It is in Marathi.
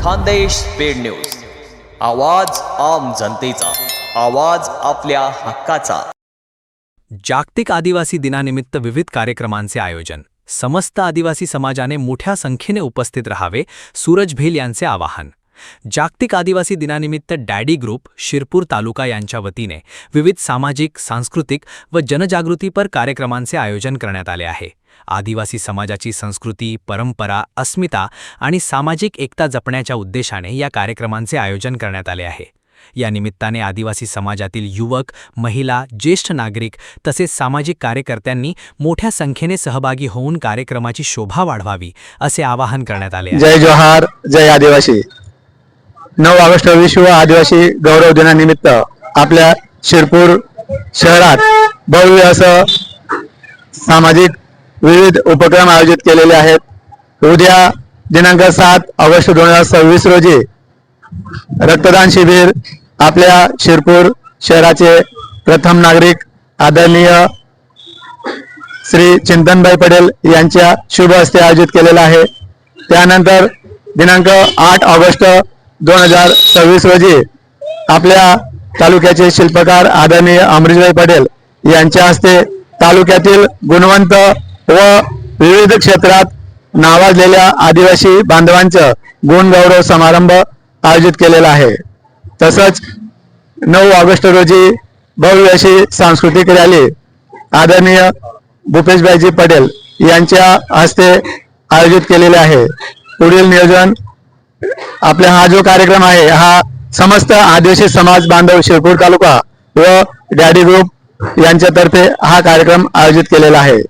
खानदेश स्पीड न्यूज, आवाज आम जनतेचा, आवाज आपल्या हक्काचा। जागतिक आदिवासी दिनानिमित्त विविध कार्यक्रमांचे आयोजन। समस्त आदिवासी समाजाने मोठ्या संख्येने उपस्थित राहावे, सूरज भेल यांचे आवाहन। जागतिक आदिवासी दिनानिमित्त डॅडी ग्रुप शिरपूर तालुका यांच्या वतीने विविध सामाजिक, सांस्कृतिक व जनजागृतीपर कार्यक्रमांचे आयोजन करण्यात आले आहे। आदिवासी समाजाची संस्कृती, परंपरा, अस्मिता आणि सामाजिक एकता जपण्याच्या उद्देशाने या कार्यक्रमांचे आयोजन करण्यात आले आहे। या निमित्ताने आदिवासी समाजातील युवक, महिला, ज्येष्ठ नागरिक तसेच सामाजिक कार्यकर्त्यांनी मोठ्या संख्येने सहभागी होऊन कार्यक्रमाची शोभा वाढवावी असे आवाहन करण्यात आले आहे। जय जोहार, जय आदिवासी। 9 ऑगस्ट विश्व आदिवासी गौरव दिनानिमित्त आपल्या शिरपूर शहरात भव्य असं सामाजिक विविध उपक्रम आयोजित केलेले आहेत। उद्या दिनांक 7 ऑगस्ट 2026 रोजी रक्तदान शिबिर आपल्या शिरपूर शहराचे प्रथम नागरिक आदरणीय श्री चिंतनभाई पटेल यांच्या शुभ हस्ते आयोजित केलेला आहे। त्यानंतर दिनांक 8 ऑगस्ट 2026 रोजी आपल्या तालुक्याचे शिल्पकार आदरणीय अमरीशभाई पटेल यांच्या हस्ते तालुक्यातील गुणवंत व विविध क्षेत्रात नावाजलेल्या आदिवासी बांधवांचा गुण गौरव समारंभ आयोजित केलेला आहे। तसंच 9 ऑगस्ट रोजी भव्य अशी सांस्कृतिक रॅली आदरणीय भूपेशभाईजी पटेल यांच्या हस्ते आयोजित केलेले आहे। पुढील नियोजन आपला हा जो कार्यक्रम आहे हा समस्त आदिवासी समाज बांधव शिरपूर तालुका व डॅडी ग्रुप यांच्यातर्फे हा कार्यक्रम आयोजित केलेला आहे।